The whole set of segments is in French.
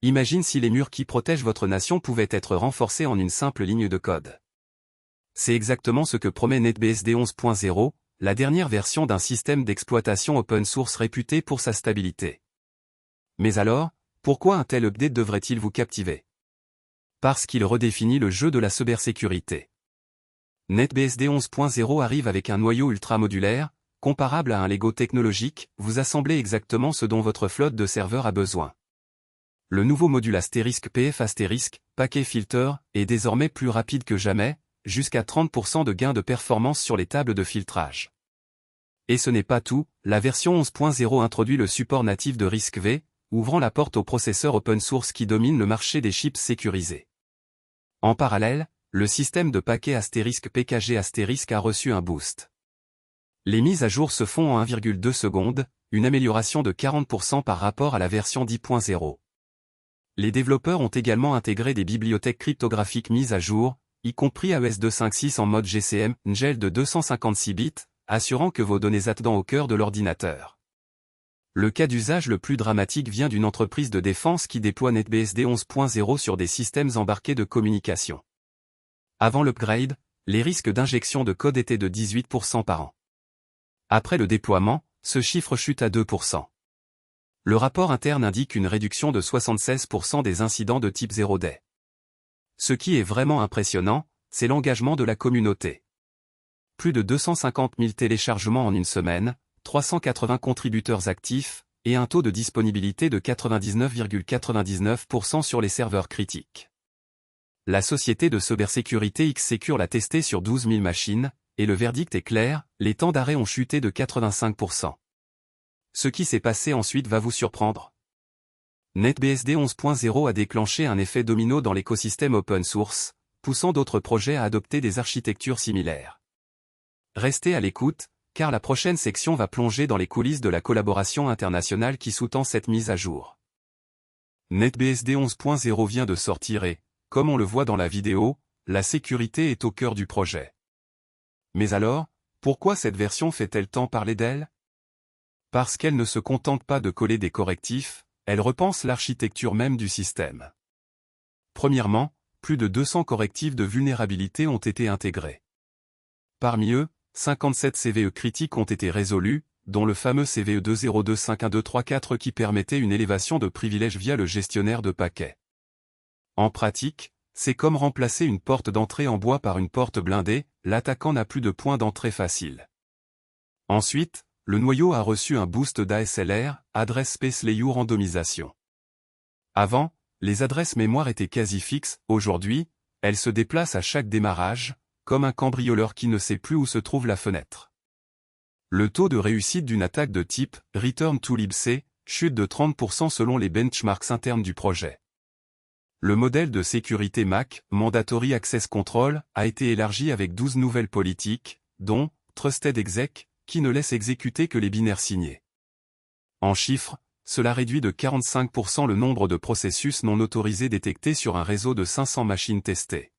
Imagine si les murs qui protègent votre nation pouvaient être renforcés en une simple ligne de code. C'est exactement ce que promet NetBSD 11.0, la dernière version d'un système d'exploitation open source réputé pour sa stabilité. Mais alors, pourquoi un tel update devrait-il vous captiver? Parce qu'il redéfinit le jeu de la cybersécurité. NetBSD 11.0 arrive avec un noyau ultra-modulaire, comparable à un Lego technologique, vous assemblez exactement ce dont votre flotte de serveurs a besoin. Le nouveau module *PF*, Packet Filter, est désormais plus rapide que jamais, jusqu'à 30% de gain de performance sur les tables de filtrage. Et ce n'est pas tout, la version 11.0 introduit le support natif de RISC-V, ouvrant la porte aux processeurs open source qui dominent le marché des chips sécurisés. En parallèle, le système de paquets *PKG* a reçu un boost. Les mises à jour se font en 1,2 secondes, une amélioration de 40% par rapport à la version 10.0. Les développeurs ont également intégré des bibliothèques cryptographiques mises à jour, y compris AES 256 en mode GCM, NGEL de 256 bits, assurant que vos données attendent au cœur de l'ordinateur. Le cas d'usage le plus dramatique vient d'une entreprise de défense qui déploie NetBSD 11.0 sur des systèmes embarqués de communication. Avant l'upgrade, les risques d'injection de code étaient de 18% par an. Après le déploiement, ce chiffre chute à 2%. Le rapport interne indique une réduction de 76% des incidents de type 0-day. Ce qui est vraiment impressionnant, c'est l'engagement de la communauté. Plus de 250 000 téléchargements en une semaine, 380 contributeurs actifs, et un taux de disponibilité de 99,99% sur les serveurs critiques. La société de cybersécurité X-Secure l'a testé sur 12 000 machines, et le verdict est clair, les temps d'arrêt ont chuté de 85%. Ce qui s'est passé ensuite va vous surprendre. NetBSD 11.0 a déclenché un effet domino dans l'écosystème open source, poussant d'autres projets à adopter des architectures similaires. Restez à l'écoute, car la prochaine section va plonger dans les coulisses de la collaboration internationale qui sous-tend cette mise à jour. NetBSD 11.0 vient de sortir et, comme on le voit dans la vidéo, la sécurité est au cœur du projet. Mais alors, pourquoi cette version fait-elle tant parler d'elle? Parce qu'elle ne se contente pas de coller des correctifs, elle repense l'architecture même du système. Premièrement, plus de 200 correctifs de vulnérabilité ont été intégrés. Parmi eux, 57 CVE critiques ont été résolus, dont le fameux CVE 2025124 qui permettait une élévation de privilèges via le gestionnaire de paquets. En pratique, c'est comme remplacer une porte d'entrée en bois par une porte blindée, l'attaquant n'a plus de point d'entrée facile. Ensuite, le noyau a reçu un boost d'ASLR, Address Space Layer Randomisation. Avant, les adresses mémoire étaient quasi fixes, aujourd'hui, elles se déplacent à chaque démarrage, comme un cambrioleur qui ne sait plus où se trouve la fenêtre. Le taux de réussite d'une attaque de type « Return to libc » chute de 30% selon les benchmarks internes du projet. Le modèle de sécurité MAC, Mandatory Access Control, a été élargi avec 12 nouvelles politiques, dont « Trusted Exec », qui ne laisse exécuter que les binaires signés. En chiffres, cela réduit de 45% le nombre de processus non autorisés détectés sur un réseau de 500 machines testées.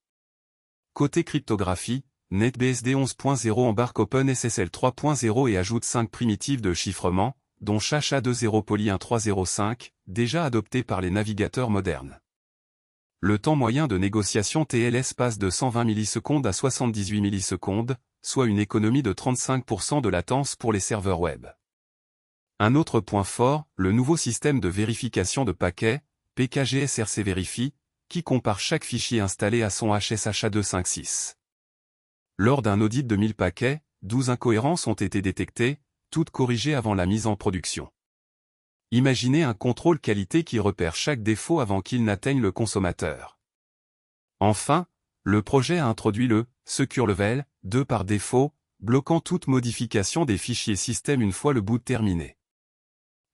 Côté cryptographie, NetBSD 11.0 embarque OpenSSL 3.0 et ajoute 5 primitives de chiffrement, dont SHA-2.0 Poly 1.3.0.5, déjà adoptées par les navigateurs modernes. Le temps moyen de négociation TLS passe de 120 millisecondes à 78 millisecondes, soit une économie de 35% de latence pour les serveurs web. Un autre point fort, le nouveau système de vérification de paquets, PKG-SRC Verify, qui compare chaque fichier installé à son HSHA256. Lors d'un audit de 1000 paquets, 12 incohérences ont été détectées, toutes corrigées avant la mise en production. Imaginez un contrôle qualité qui repère chaque défaut avant qu'il n'atteigne le consommateur. Enfin, le projet a introduit le « Secure Level » 2 par défaut, bloquant toute modification des fichiers système une fois le boot terminé.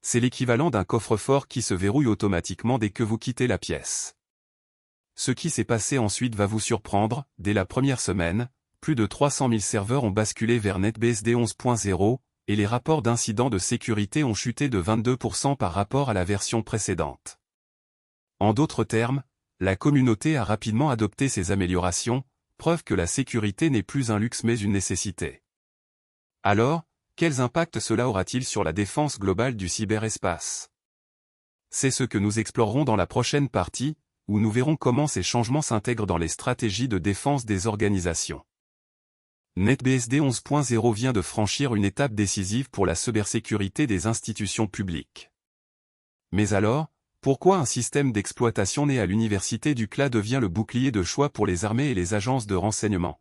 C'est l'équivalent d'un coffre-fort qui se verrouille automatiquement dès que vous quittez la pièce. Ce qui s'est passé ensuite va vous surprendre, dès la première semaine, plus de 300 000 serveurs ont basculé vers NetBSD 11.0, et les rapports d'incidents de sécurité ont chuté de 22% par rapport à la version précédente. En d'autres termes, la communauté a rapidement adopté ces améliorations, preuve que la sécurité n'est plus un luxe mais une nécessité. Alors, quels impacts cela aura-t-il sur la défense globale du cyberespace? C'est ce que nous explorerons dans la prochaine partie, où nous verrons comment ces changements s'intègrent dans les stratégies de défense des organisations. NetBSD 11.0 vient de franchir une étape décisive pour la cybersécurité des institutions publiques. Mais alors, pourquoi un système d'exploitation né à l'université du CLA devient le bouclier de choix pour les armées et les agences de renseignement?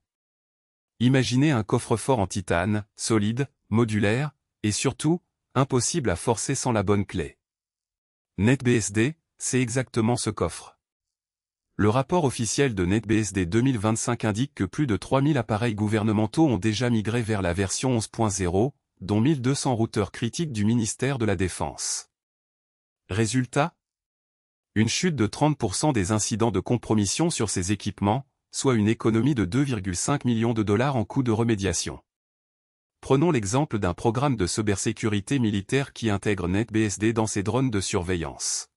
Imaginez un coffre-fort en titane, solide, modulaire, et surtout, impossible à forcer sans la bonne clé. NetBSD, c'est exactement ce coffre. Le rapport officiel de NetBSD 2025 indique que plus de 3000 appareils gouvernementaux ont déjà migré vers la version 11.0, dont 1200 routeurs critiques du ministère de la Défense. Résultat? Une chute de 30% des incidents de compromission sur ces équipements, soit une économie de 2,5 millions de dollars en coûts de remédiation. Prenons l'exemple d'un programme de cybersécurité militaire qui intègre NetBSD dans ses drones de surveillance.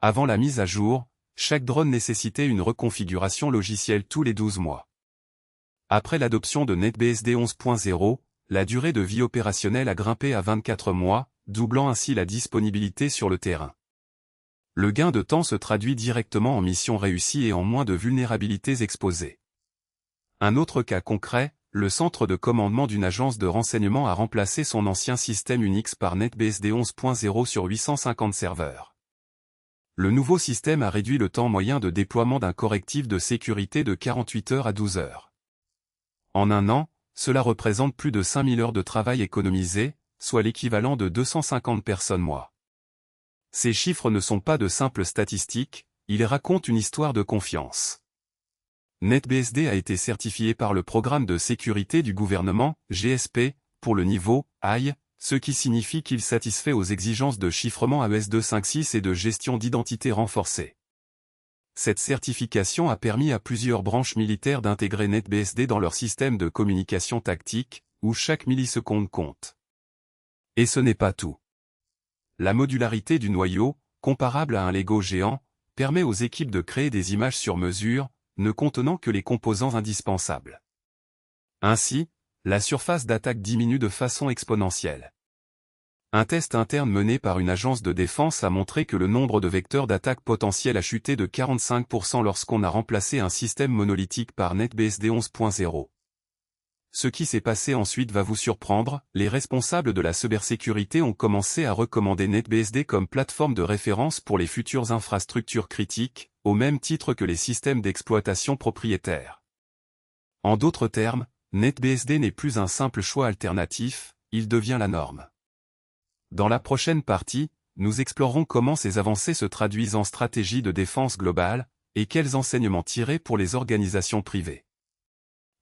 Avant la mise à jour, chaque drone nécessitait une reconfiguration logicielle tous les 12 mois. Après l'adoption de NetBSD 11.0, la durée de vie opérationnelle a grimpé à 24 mois, doublant ainsi la disponibilité sur le terrain. Le gain de temps se traduit directement en missions réussies et en moins de vulnérabilités exposées. Un autre cas concret, le centre de commandement d'une agence de renseignement a remplacé son ancien système Unix par NetBSD 11.0 sur 850 serveurs. Le nouveau système a réduit le temps moyen de déploiement d'un correctif de sécurité de 48 heures à 12 heures. En un an, cela représente plus de 5000 heures de travail économisées, soit l'équivalent de 250 personnes mois. Ces chiffres ne sont pas de simples statistiques, ils racontent une histoire de confiance. NetBSD a été certifié par le programme de sécurité du gouvernement, GSP, pour le niveau High, ce qui signifie qu'il satisfait aux exigences de chiffrement AES-256 et de gestion d'identité renforcée. Cette certification a permis à plusieurs branches militaires d'intégrer NetBSD dans leur système de communication tactique, où chaque milliseconde compte. Et ce n'est pas tout. La modularité du noyau, comparable à un Lego géant, permet aux équipes de créer des images sur mesure, ne contenant que les composants indispensables. Ainsi, la surface d'attaque diminue de façon exponentielle. Un test interne mené par une agence de défense a montré que le nombre de vecteurs d'attaque potentiels a chuté de 45% lorsqu'on a remplacé un système monolithique par NetBSD 11.0. Ce qui s'est passé ensuite va vous surprendre, les responsables de la cybersécurité ont commencé à recommander NetBSD comme plateforme de référence pour les futures infrastructures critiques, au même titre que les systèmes d'exploitation propriétaires. En d'autres termes, NetBSD n'est plus un simple choix alternatif, il devient la norme. Dans la prochaine partie, nous explorerons comment ces avancées se traduisent en stratégie de défense globale, et quels enseignements tirer pour les organisations privées.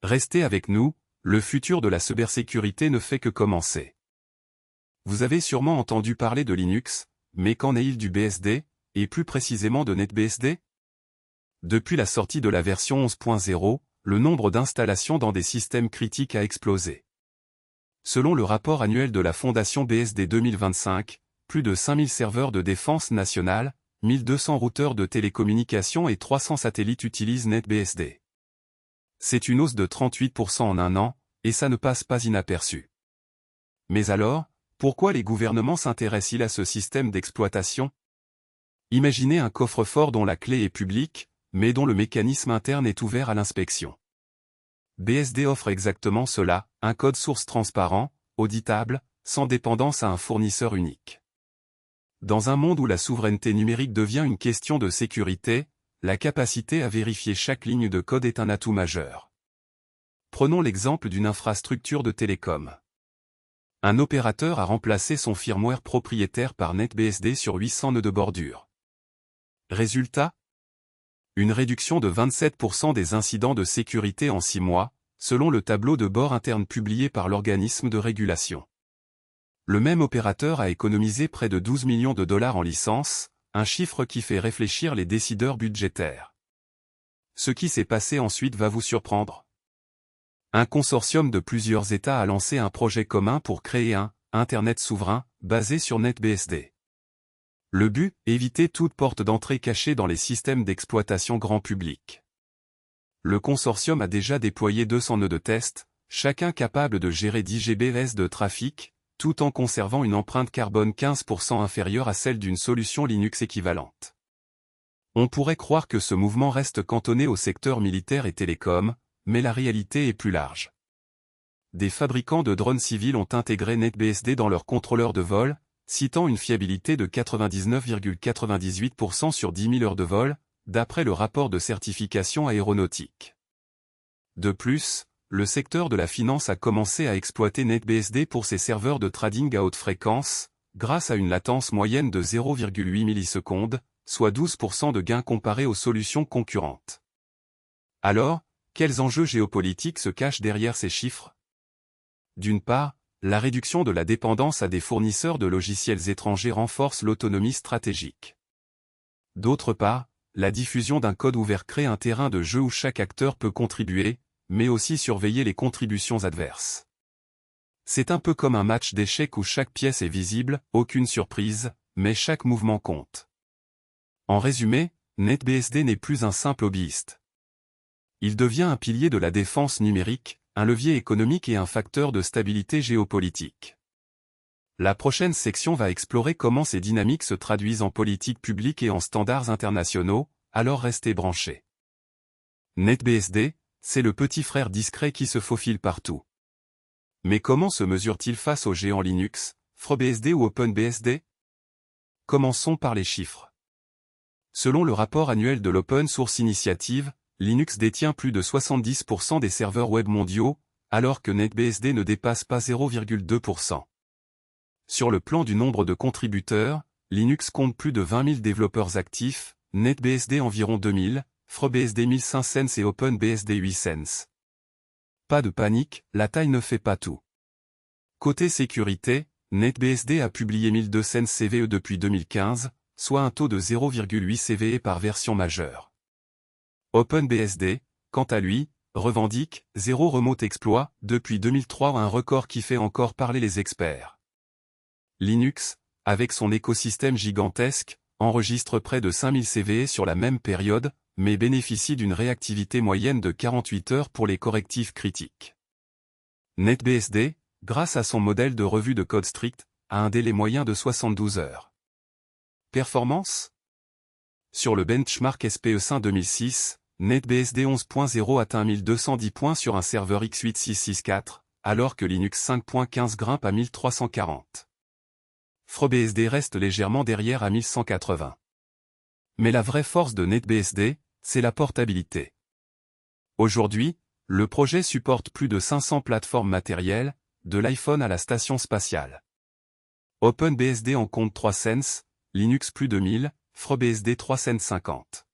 Restez avec nous, le futur de la cybersécurité ne fait que commencer. Vous avez sûrement entendu parler de Linux, mais qu'en est-il du BSD, et plus précisément de NetBSD? Depuis la sortie de la version 11.0, le nombre d'installations dans des systèmes critiques a explosé. Selon le rapport annuel de la Fondation BSD 2025, plus de 5000 serveurs de défense nationale, 1200 routeurs de télécommunications et 300 satellites utilisent NetBSD. C'est une hausse de 38% en un an, et ça ne passe pas inaperçu. Mais alors, pourquoi les gouvernements s'intéressent-ils à ce système d'exploitation? Imaginez un coffre-fort dont la clé est publique, mais dont le mécanisme interne est ouvert à l'inspection. BSD offre exactement cela, un code source transparent, auditable, sans dépendance à un fournisseur unique. Dans un monde où la souveraineté numérique devient une question de sécurité, la capacité à vérifier chaque ligne de code est un atout majeur. Prenons l'exemple d'une infrastructure de télécom. Un opérateur a remplacé son firmware propriétaire par NetBSD sur 800 nœuds de bordure. Résultat? Une réduction de 27% des incidents de sécurité en 6 mois, selon le tableau de bord interne publié par l'organisme de régulation. Le même opérateur a économisé près de 12 millions de dollars en licences, un chiffre qui fait réfléchir les décideurs budgétaires. Ce qui s'est passé ensuite va vous surprendre. Un consortium de plusieurs États a lancé un projet commun pour créer un Internet souverain, basé sur NetBSD. Le but, éviter toute porte d'entrée cachée dans les systèmes d'exploitation grand public. Le consortium a déjà déployé 200 nœuds de test, chacun capable de gérer 10 Gbps de trafic, tout en conservant une empreinte carbone 15% inférieure à celle d'une solution Linux équivalente. On pourrait croire que ce mouvement reste cantonné au secteur militaire et télécom, mais la réalité est plus large. Des fabricants de drones civils ont intégré NetBSD dans leurs contrôleurs de vol, citant une fiabilité de 99,98% sur 10 000 heures de vol, d'après le rapport de certification aéronautique. De plus, le secteur de la finance a commencé à exploiter NetBSD pour ses serveurs de trading à haute fréquence, grâce à une latence moyenne de 0,8 millisecondes, soit 12% de gain comparé aux solutions concurrentes. Alors, quels enjeux géopolitiques se cachent derrière ces chiffres? D'une part, la réduction de la dépendance à des fournisseurs de logiciels étrangers renforce l'autonomie stratégique. D'autre part, la diffusion d'un code ouvert crée un terrain de jeu où chaque acteur peut contribuer, mais aussi surveiller les contributions adverses. C'est un peu comme un match d'échecs où chaque pièce est visible, aucune surprise, mais chaque mouvement compte. En résumé, NetBSD n'est plus un simple hobbyiste. Il devient un pilier de la défense numérique, un levier économique et un facteur de stabilité géopolitique. La prochaine section va explorer comment ces dynamiques se traduisent en politique publique et en standards internationaux, alors restez branchés. NetBSD, c'est le petit frère discret qui se faufile partout. Mais comment se mesure-t-il face aux géants Linux, FreeBSD ou OpenBSD? Commençons par les chiffres. Selon le rapport annuel de l'Open Source Initiative, Linux détient plus de 70% des serveurs web mondiaux, alors que NetBSD ne dépasse pas 0,2%. Sur le plan du nombre de contributeurs, Linux compte plus de 20 000 développeurs actifs, NetBSD environ 2000, FreeBSD 1500 et OpenBSD 800. Pas de panique, la taille ne fait pas tout. Côté sécurité, NetBSD a publié 1200 CVE depuis 2015, soit un taux de 0,8 CVE par version majeure. OpenBSD, quant à lui, revendique « zéro remote exploit » depuis 2003, un record qui fait encore parler les experts. Linux, avec son écosystème gigantesque, enregistre près de 5000 CVE sur la même période, mais bénéficie d'une réactivité moyenne de 48 heures pour les correctifs critiques. NetBSD, grâce à son modèle de revue de code strict, a un délai moyen de 72 heures. Performance? Sur le benchmark SPE5 2006, NetBSD 11.0 atteint 1210 points sur un serveur x86-64, alors que Linux 5.15 grimpe à 1340. FreeBSD reste légèrement derrière à 1180. Mais la vraie force de NetBSD, c'est la portabilité. Aujourd'hui, le projet supporte plus de 500 plateformes matérielles, de l'iPhone à la station spatiale. OpenBSD en compte 300, Linux plus de 1000, FreeBSD 350.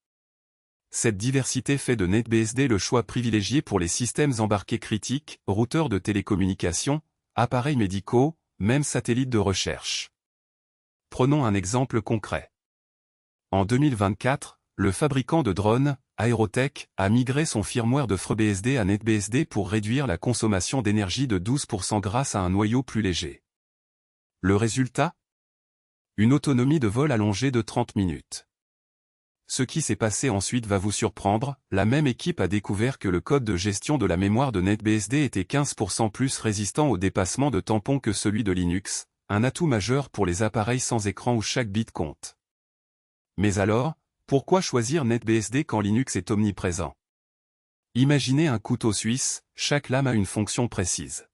Cette diversité fait de NetBSD le choix privilégié pour les systèmes embarqués critiques, routeurs de télécommunications, appareils médicaux, même satellites de recherche. Prenons un exemple concret. En 2024, le fabricant de drones, Aerotech, a migré son firmware de FreeBSD à NetBSD pour réduire la consommation d'énergie de 12% grâce à un noyau plus léger. Le résultat? Une autonomie de vol allongée de 30 minutes. Ce qui s'est passé ensuite va vous surprendre, la même équipe a découvert que le code de gestion de la mémoire de NetBSD était 15% plus résistant au dépassement de tampons que celui de Linux, un atout majeur pour les appareils sans écran où chaque bit compte. Mais alors, pourquoi choisir NetBSD quand Linux est omniprésent? Imaginez un couteau suisse, chaque lame a une fonction précise.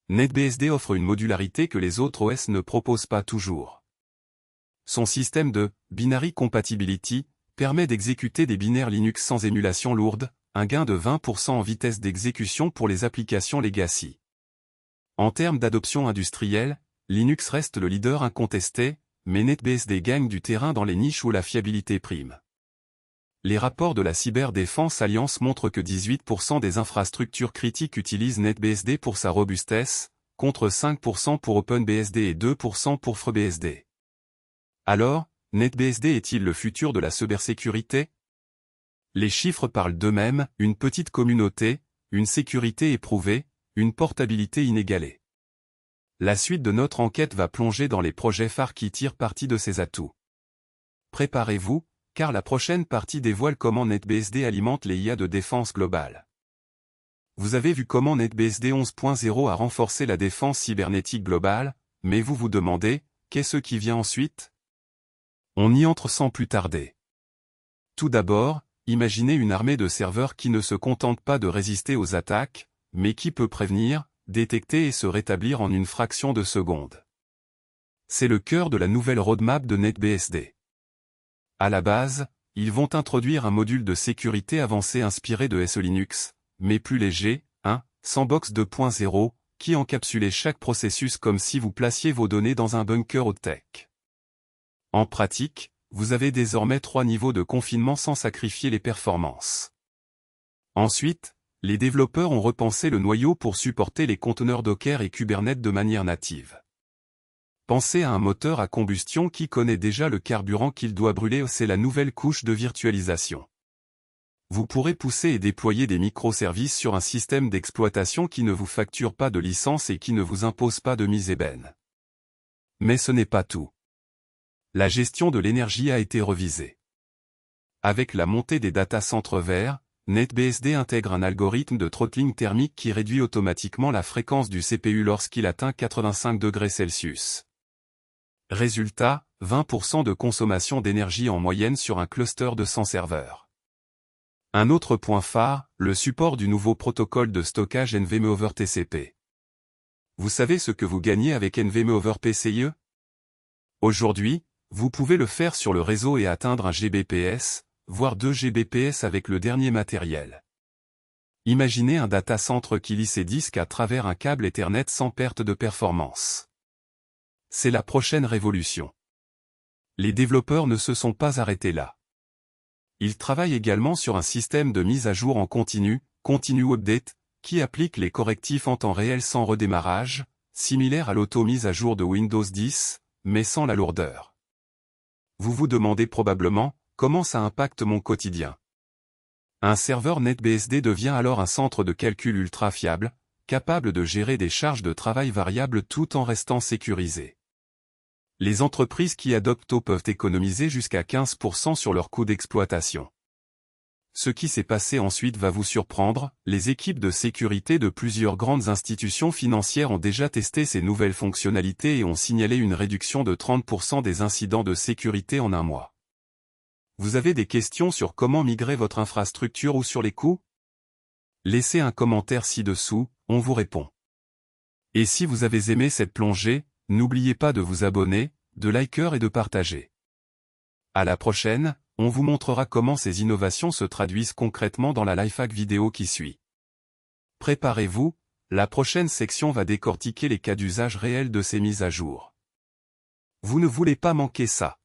NetBSD offre une modularité que les autres OS ne proposent pas toujours. Son système de Binary Compatibility permet d'exécuter des binaires Linux sans émulation lourde, un gain de 20% en vitesse d'exécution pour les applications legacy. En termes d'adoption industrielle, Linux reste le leader incontesté, mais NetBSD gagne du terrain dans les niches où la fiabilité prime. Les rapports de la Cyberdéfense Alliance montrent que 18% des infrastructures critiques utilisent NetBSD pour sa robustesse, contre 5% pour OpenBSD et 2% pour FreeBSD. Alors, NetBSD est-il le futur de la cybersécurité? Les chiffres parlent d'eux-mêmes, une petite communauté, une sécurité éprouvée, une portabilité inégalée. La suite de notre enquête va plonger dans les projets phares qui tirent parti de ces atouts. Préparez-vous, car la prochaine partie dévoile comment NetBSD alimente les IA de défense globale. Vous avez vu comment NetBSD 11.0 a renforcé la défense cybernétique globale, mais vous vous demandez, qu'est-ce qui vient ensuite? On y entre sans plus tarder. Tout d'abord, imaginez une armée de serveurs qui ne se contente pas de résister aux attaques, mais qui peut prévenir, détecter et se rétablir en une fraction de seconde. C'est le cœur de la nouvelle roadmap de NetBSD. À la base, ils vont introduire un module de sécurité avancé inspiré de SE-Linux, mais plus léger, un Sandbox 2.0, qui encapsulait chaque processus comme si vous placiez vos données dans un bunker haut-tech. En pratique, vous avez désormais 3 niveaux de confinement sans sacrifier les performances. Ensuite, les développeurs ont repensé le noyau pour supporter les conteneurs Docker et Kubernetes de manière native. Pensez à un moteur à combustion qui connaît déjà le carburant qu'il doit brûler, c'est la nouvelle couche de virtualisation. Vous pourrez pousser et déployer des microservices sur un système d'exploitation qui ne vous facture pas de licence et qui ne vous impose pas de mise ébène. Mais ce n'est pas tout. La gestion de l'énergie a été revisée. Avec la montée des data centres verts, NetBSD intègre un algorithme de throttling thermique qui réduit automatiquement la fréquence du CPU lorsqu'il atteint 85 degrés Celsius. Résultat, 20% de consommation d'énergie en moyenne sur un cluster de 100 serveurs. Un autre point phare, le support du nouveau protocole de stockage NVMe over TCP. Vous savez ce que vous gagnez avec NVMe over PCIe? Aujourd'hui, vous pouvez le faire sur le réseau et atteindre un Gbps, voire 2 Gbps avec le dernier matériel. Imaginez un data center qui lit ses disques à travers un câble Ethernet sans perte de performance. C'est la prochaine révolution. Les développeurs ne se sont pas arrêtés là. Ils travaillent également sur un système de mise à jour en continu, Continue Update, qui applique les correctifs en temps réel sans redémarrage, similaire à l'auto-mise à jour de Windows 10, mais sans la lourdeur. Vous vous demandez probablement, comment ça impacte mon quotidien? Un serveur NetBSD devient alors un centre de calcul ultra fiable, capable de gérer des charges de travail variables tout en restant sécurisé. Les entreprises qui adoptent Tau peuvent économiser jusqu'à 15% sur leurs coûts d'exploitation. Ce qui s'est passé ensuite va vous surprendre, les équipes de sécurité de plusieurs grandes institutions financières ont déjà testé ces nouvelles fonctionnalités et ont signalé une réduction de 30% des incidents de sécurité en un mois. Vous avez des questions sur comment migrer votre infrastructure ou sur les coûts? Laissez un commentaire ci-dessous, on vous répond. Et si vous avez aimé cette plongée, n'oubliez pas de vous abonner, de liker et de partager. À la prochaine, on vous montrera comment ces innovations se traduisent concrètement dans la lifehack vidéo qui suit. Préparez-vous, la prochaine section va décortiquer les cas d'usage réels de ces mises à jour. Vous ne voulez pas manquer ça.